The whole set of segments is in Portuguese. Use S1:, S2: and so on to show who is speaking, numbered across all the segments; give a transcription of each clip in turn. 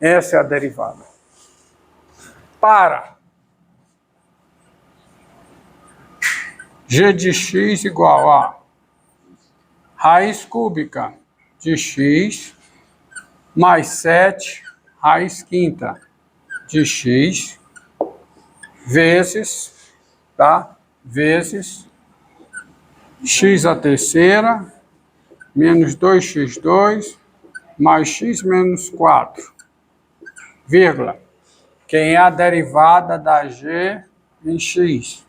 S1: Essa é a derivada. Para g de x igual a raiz cúbica de x mais 7 raiz quinta de x vezes, tá? Vezes x à terceira menos 2x2 mais x menos 4, vírgula. Quem é a derivada da g em x?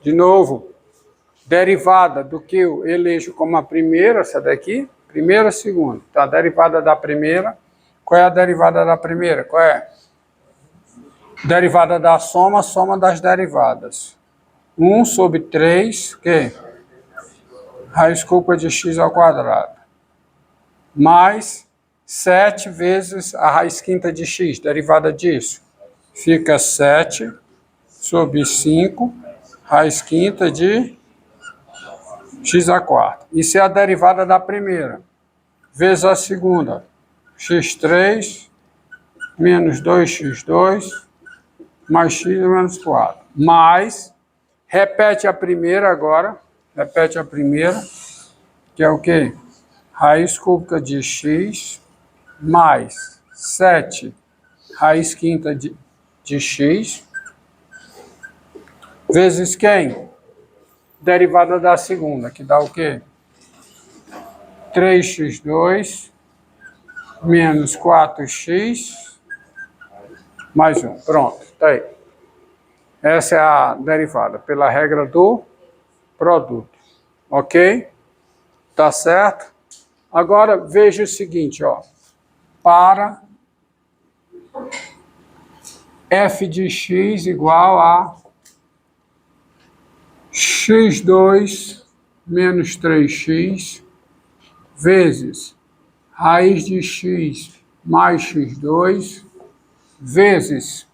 S1: De novo, derivada do que eu elejo como a primeira, essa daqui, primeira, segunda. Então, a derivada da primeira, qual é a derivada da primeira? Qual é? Derivada da soma, soma das derivadas. 1 sobre 3, o quê? Raiz cúbica de x ao quadrado. Mais 7 vezes a raiz quinta de x, derivada disso. Fica 7 sobre 5, raiz quinta de x à quarta. Isso é a derivada da primeira. Vezes a segunda. x3 menos 2x2 mais x menos 4. Mais, repete a primeira agora. Repete a primeira, que é o quê? Raiz cúbica de x mais 7 raiz quinta de x vezes quem? Derivada da segunda, que dá o quê? 3x2 menos 4x mais 1. Pronto, tá aí. Essa é a derivada pela regra do produto. Ok? Tá certo? Agora veja o seguinte, ó. Para f de x igual a x2 menos 3x vezes raiz de x mais x2 vezes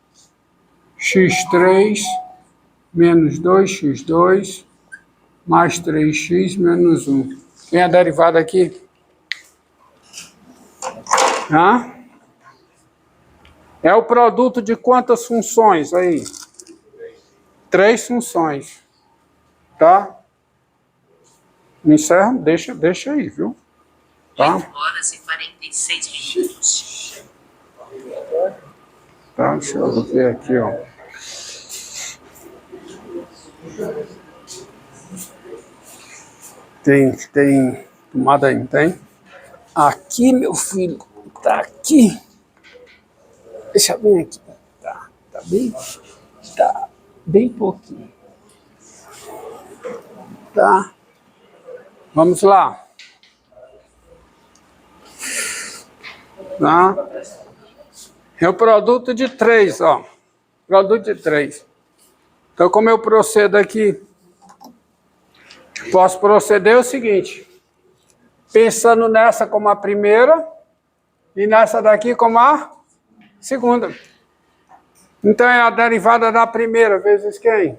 S1: x3 menos 2x2 mais 3x menos 1. Quem é a derivada aqui? Hã? É o produto de quantas funções aí? 3 funções. Tá? Me encerra, deixa aí, viu? Tá?
S2: 8 horas e 46 minutos.
S1: Tá, deixa eu ver aqui, ó. Tem tomada aí, não tem? Aqui, meu filho, tá aqui. Deixa bem aqui. Tá bem pouquinho. Tá? Vamos lá. Tá? É o produto de 3, ó. Produto de 3. Então, como eu procedo aqui? Posso proceder o seguinte. Pensando nessa como a primeira e nessa daqui como a segunda. Então, é a derivada da primeira vezes quem?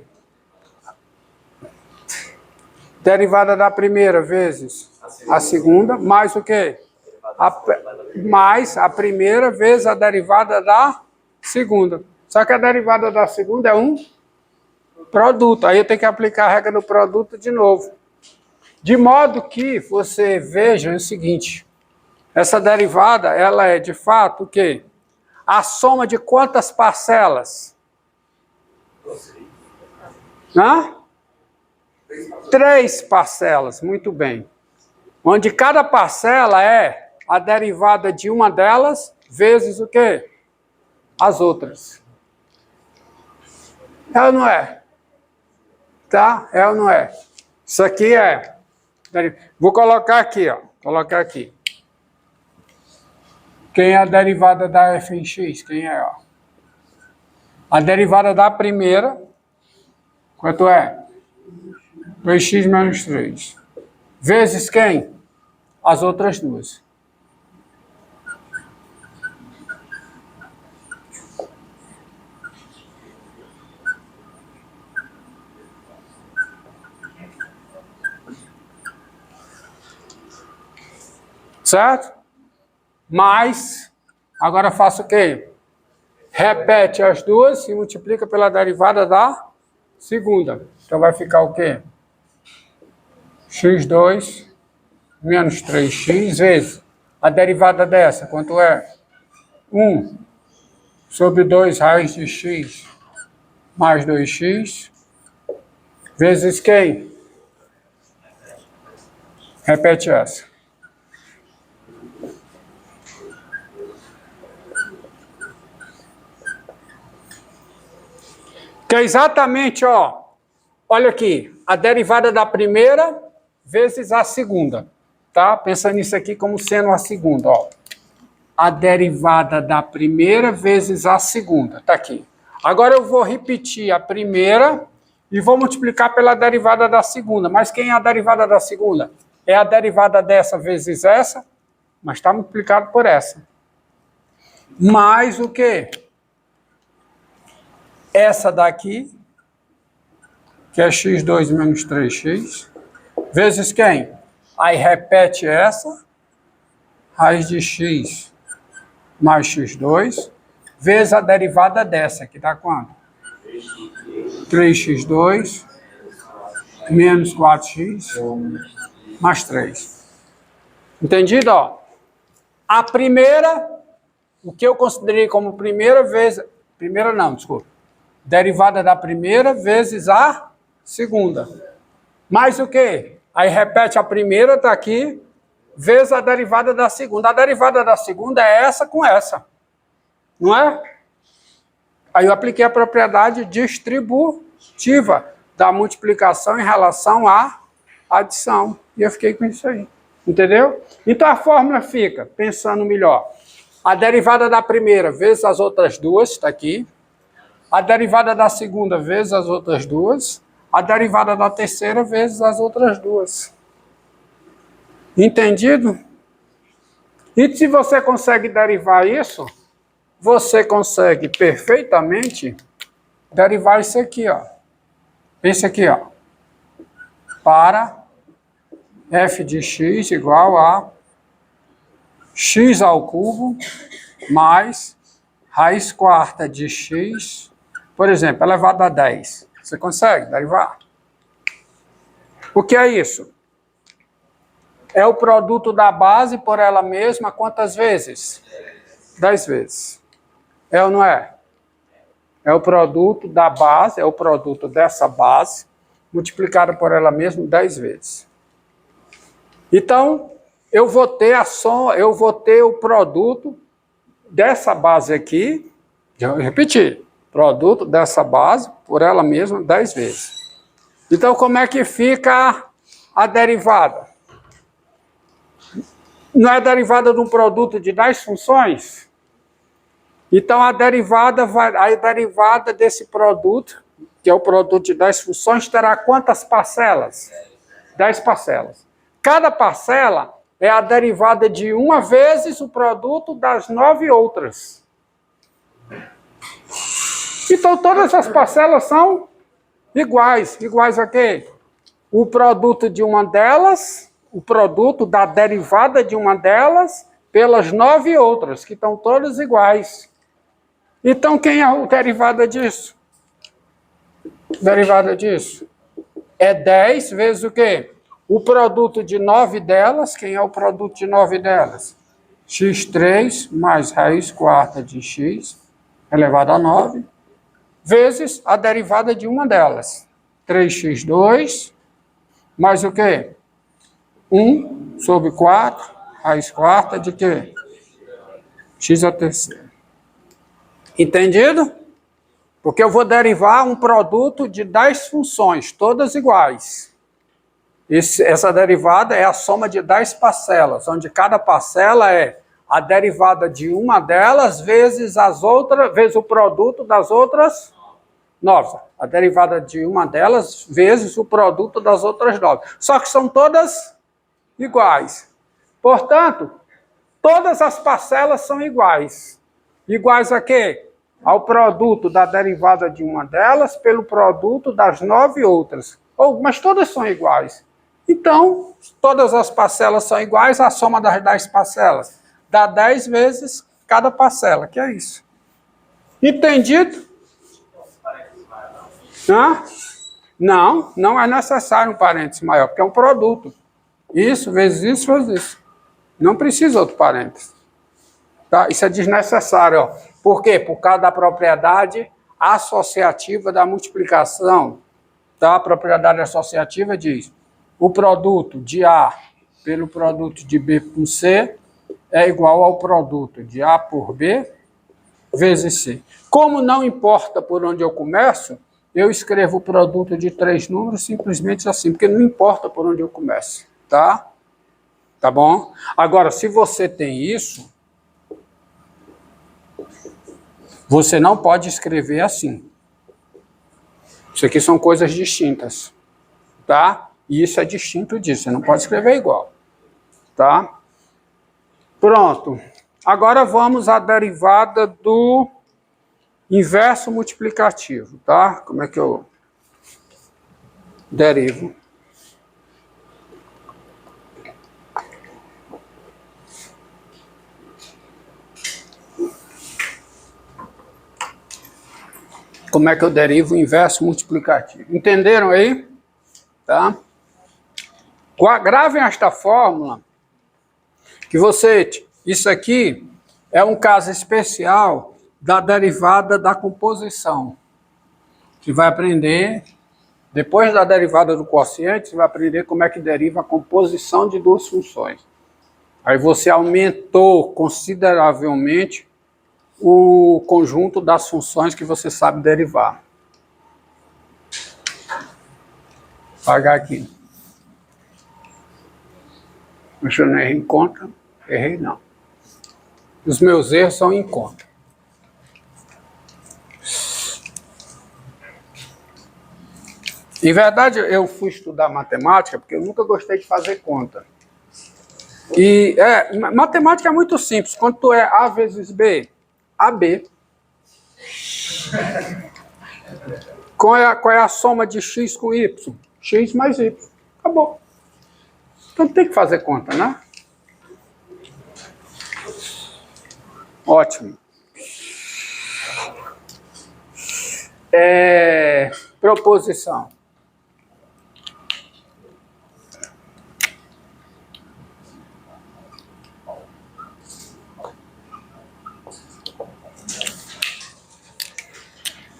S1: Derivada da primeira vezes a segunda, mais o quê? Mais a primeira vezes a derivada da segunda. Só que a derivada da segunda é um produto. Aí eu tenho que aplicar a regra do produto de novo. De modo que você veja o seguinte. Essa derivada, ela é de fato o quê? A soma de quantas parcelas? Hã? 3 parcelas, muito bem. Onde cada parcela é a derivada de uma delas vezes o quê? As outras. É ou não é? Tá? É ou não é? Isso aqui é... Vou colocar aqui, ó. Colocar aqui. Quem é a derivada da f em x? Quem é, ó? A derivada da primeira, quanto é? 2x menos 3. Vezes quem? As outras duas. Certo? mais, agora faço o quê? Repete as duas e multiplica pela derivada da segunda. Então vai ficar o quê? x2 menos 3x vezes a derivada dessa, quanto é? 1 sobre 2 raiz de x mais 2x vezes quem? Repete essa. Que é exatamente, ó, olha aqui, a derivada da primeira vezes a segunda, tá? Pensa nisso aqui como sendo a segunda, ó. A derivada da primeira vezes a segunda, tá aqui. Agora eu vou repetir a primeira e vou multiplicar pela derivada da segunda. Mas quem é a derivada da segunda? É a derivada dessa vezes essa, mas está multiplicado por essa. Mais o quê? Essa daqui, que é x2 menos 3x, vezes quem? Aí repete essa, raiz de x mais x2, vezes a derivada dessa, que dá quanto? 3x2 menos 4x mais 3. Entendido? Ó? A primeira, o que eu considerei como primeira vezes... Primeira não, desculpa. Derivada da primeira vezes a segunda. Mais o quê? Aí repete a primeira, está aqui, vezes a derivada da segunda. A derivada da segunda é essa com essa. Não é? Aí eu apliquei a propriedade distributiva da multiplicação em relação à adição. E eu fiquei com isso aí. Entendeu? Então a fórmula fica, pensando melhor, a derivada da primeira vezes as outras duas, está aqui. A derivada da segunda vezes as outras duas. A derivada da terceira vezes as outras duas. Entendido? E se você consegue derivar isso, você consegue perfeitamente derivar isso aqui, ó. Esse aqui, ó. Para f de x igual a x ao cubo mais raiz quarta de x, por exemplo, elevado a 10. Você consegue derivar? O que é isso? É o produto da base por ela mesma quantas vezes? 10 vezes. É ou não é? É o produto da base, é o produto dessa base, multiplicado por ela mesma 10 vezes. Então, eu vou ter a soma, eu vou ter o produto dessa base aqui, eu repetir, produto dessa base por ela mesma 10 vezes. Então, como é que fica a derivada? Não é a derivada de um produto de 10 funções? Então, a derivada desse produto, que é o produto de 10 funções, terá quantas parcelas? 10 parcelas. Cada parcela é a derivada de uma vezes o produto das 9 outras. Então, todas as parcelas são iguais. Iguais a quê? O produto de uma delas, o produto da derivada de uma delas, pelas 9 outras, que estão todas iguais. Então, quem é a derivada disso? Derivada disso é 10 vezes o quê? O produto de 9 delas, quem é o produto de 9 delas? x3 mais raiz quarta de x elevado a 9, vezes a derivada de uma delas. 3x2 mais o quê? 1 sobre 4, raiz quarta de quê? X a terceira. Entendido? Porque eu vou derivar um produto de 10 funções, todas iguais. Essa derivada é a soma de 10 parcelas, onde cada parcela é a derivada de uma delas vezes as outras, vezes o produto das outras 9. A derivada de uma delas vezes o produto das outras 9. Só que são todas iguais. Portanto, todas as parcelas são iguais. Iguais a quê? Ao produto da derivada de uma delas pelo produto das 9 outras. Mas todas são iguais. Então, todas as parcelas são iguais à soma das 10 parcelas. dá 10 vezes cada parcela, que é isso. Entendido? Hã? Não, não é necessário um parênteses maior, porque é um produto. Isso, vezes isso, vezes isso. Não precisa outro parênteses. Tá? Isso é desnecessário. Ó. Por quê? Por causa da propriedade associativa da multiplicação. Tá? A propriedade associativa diz: o produto de A pelo produto de B por C é igual ao produto de A por B vezes C. Como não importa por onde eu começo, eu escrevo o produto de 3 números simplesmente assim, porque não importa por onde eu começo, tá? Tá bom? Agora, se você tem isso, você não pode escrever assim. Isso aqui são coisas distintas, tá? E isso é distinto disso, você não pode escrever igual, tá? Pronto. Agora vamos à derivada do inverso multiplicativo, tá? Como é que eu derivo? Como é que eu derivo o inverso multiplicativo? Entenderam aí? Tá? Gravem esta fórmula, que isso aqui é um caso especial da derivada da composição. Você vai aprender, depois da derivada do quociente, você vai aprender como é que deriva a composição de duas funções. Aí você aumentou consideravelmente o conjunto das funções que você sabe derivar. Vou apagar aqui. Mas eu não errei em conta? Errei não. Os meus erros são em conta. Em verdade, eu fui estudar matemática porque eu nunca gostei de fazer conta. E matemática é muito simples. Quanto é A vezes B? AB. Qual é a soma de X com Y? X mais Y. Acabou. Então tem que fazer conta, né? Ótimo. Proposição.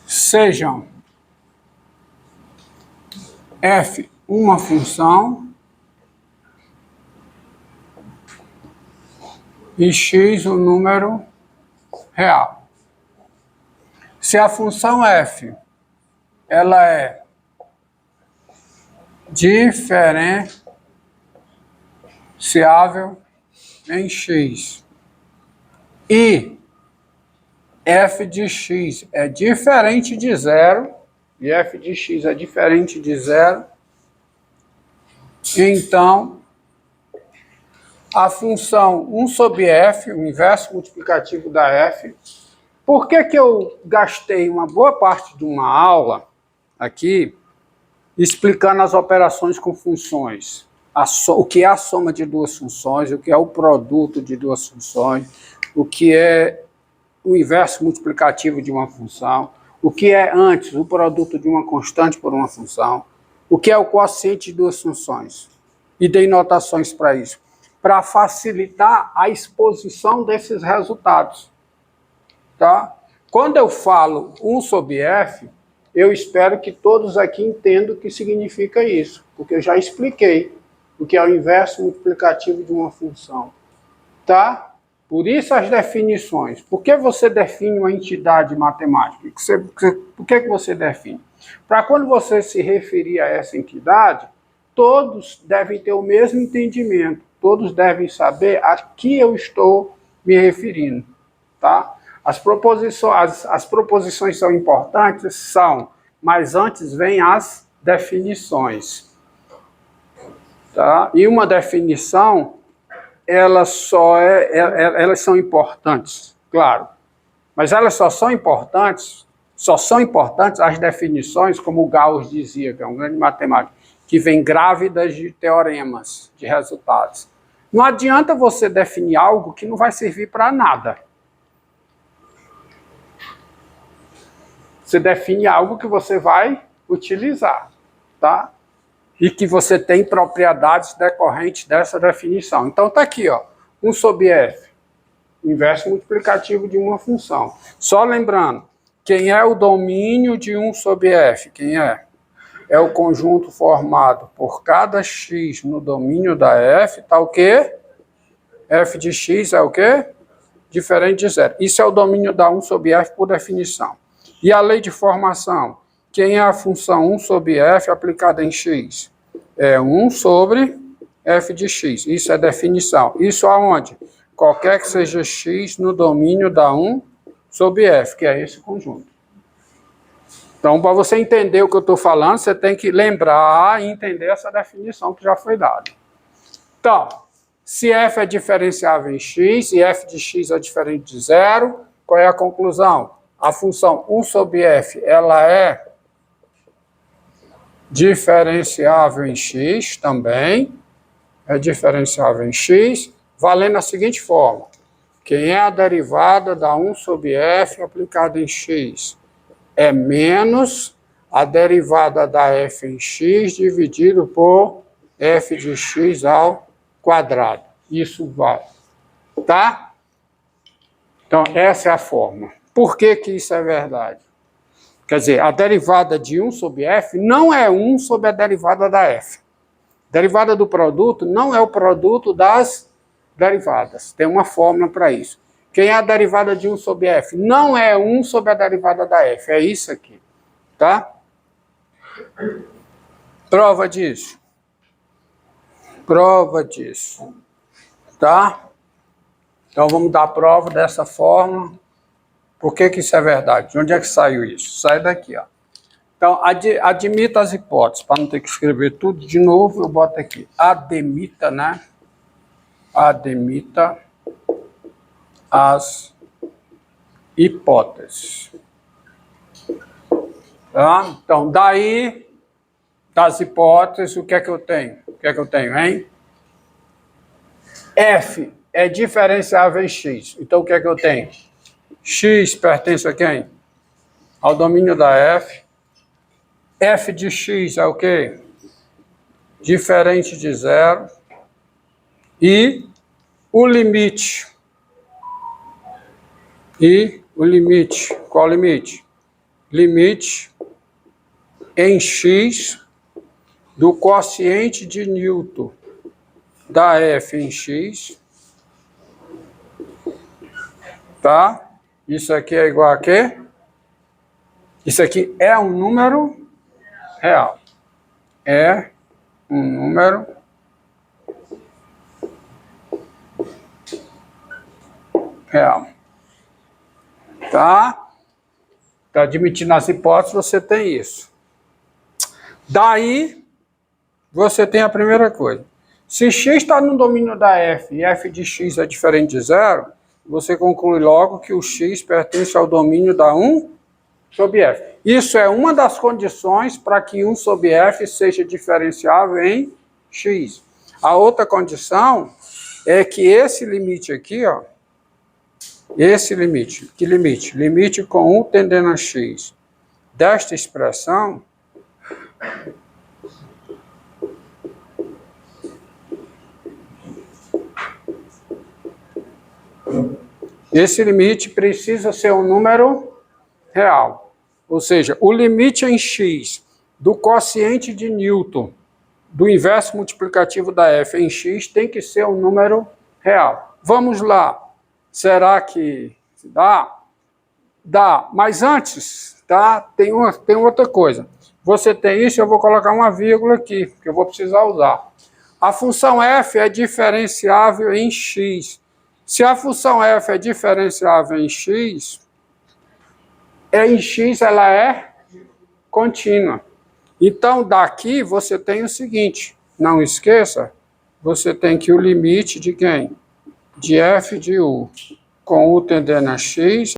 S1: Sejam f uma função e x um número real. Se a função f ela é diferenciável em x e f de x é diferente de zero, e f de x é diferente de zero, então a função 1 sobre f, o inverso multiplicativo da f. Por que que eu gastei uma boa parte de uma aula aqui explicando as operações com funções? O que é a soma de duas funções, o que é o produto de duas funções, o que é o inverso multiplicativo de uma função, o que é antes o produto de uma constante por uma função, o que é o quociente de duas funções. E dei notações para isso, para facilitar a exposição desses resultados. Tá? Quando eu falo 1 sobre f, eu espero que todos aqui entendam o que significa isso, porque eu já expliquei o que é o inverso multiplicativo de uma função. Tá? Por isso as definições. Por que você define uma entidade matemática? Por que você define? Para quando você se referir a essa entidade, todos devem ter o mesmo entendimento, todos devem saber a que eu estou me referindo. Tá? As proposições são importantes? São, mas antes vem as definições. Tá? E uma definição, elas são importantes, claro, mas elas só são importantes as definições, como o Gauss dizia, que é um grande matemático, que vem grávidas de teoremas, de resultados. Não adianta você definir algo que não vai servir para nada. Você define algo que você vai utilizar, tá? E que você tem propriedades decorrentes dessa definição. Então tá aqui, ó, 1 sobre f, inverso multiplicativo de uma função. Só lembrando, quem é o domínio de 1 sobre f? Quem é? É o conjunto formado por cada x no domínio da f, tá o quê? F de x é o quê? Diferente de zero. Isso é o domínio da 1 sobre f por definição. E a lei de formação? Quem é a função 1 sobre f aplicada em x? É 1 sobre f de x. Isso é definição. Isso aonde? Qualquer que seja x no domínio da 1 sobre f, que é esse conjunto. Então, para você entender o que eu estou falando, você tem que lembrar e entender essa definição que já foi dada. Então, se f é diferenciável em x e f de x é diferente de zero, qual é a conclusão? A função 1 sobre f, ela é diferenciável em x também, é diferenciável em x, valendo a seguinte forma: quem é a derivada da 1 sobre f aplicada em x é menos a derivada da f em x dividido por f de x ao quadrado. Isso vale, tá? Então, essa é a forma. Por que que isso é verdade? Quer dizer, a derivada de 1 sobre f não é 1 sobre a derivada da f. Derivada do produto não é o produto das derivadas. Tem uma fórmula para isso. Quem é a derivada de 1 sobre f? Não é 1 sobre a derivada da f. É isso aqui. Tá? Prova disso. Prova disso. Tá? Então vamos dar a prova dessa fórmula. Por que que isso é verdade? De onde é que saiu isso? Sai daqui, ó. Então, admita as hipóteses. Para não ter que escrever tudo de novo, eu boto aqui. Admita, né? Admita as hipóteses. Tá? Então, daí, das hipóteses, o que é que eu tenho? O que é que eu tenho, hein? F é diferenciável em x. Então, o que é que eu tenho? X pertence a quem? Ao domínio da f. F de x é o quê? Diferente de zero. E o limite. E o limite. Qual limite? Limite em x do quociente de Newton da f em x. Tá? Isso aqui é igual a quê? Isso aqui é um número real. É um número real. Tá? Então, admitindo as hipóteses, você tem isso. Daí, você tem a primeira coisa. Se x está no domínio da f e f de x é diferente de zero, você conclui logo que o x pertence ao domínio da 1 sobre f. Isso é uma das condições para que 1 sobre f seja diferenciável em x. A outra condição é que esse limite aqui, ó, esse limite, que limite? Limite com 1 tendendo a x desta expressão esse limite precisa ser um número real. Ou seja, o limite em x do quociente de Newton do inverso multiplicativo da f em x tem que ser um número real. Vamos lá. Será que dá? Dá. Mas antes, tá? Tem outra coisa. Você tem isso, eu vou colocar uma vírgula aqui, que eu vou precisar usar. A função f é diferenciável em x. Se a função f é diferenciável em x ela é contínua. Então, daqui você tem o seguinte, não esqueça, você tem que o limite de quem? De f de u com u tendendo a x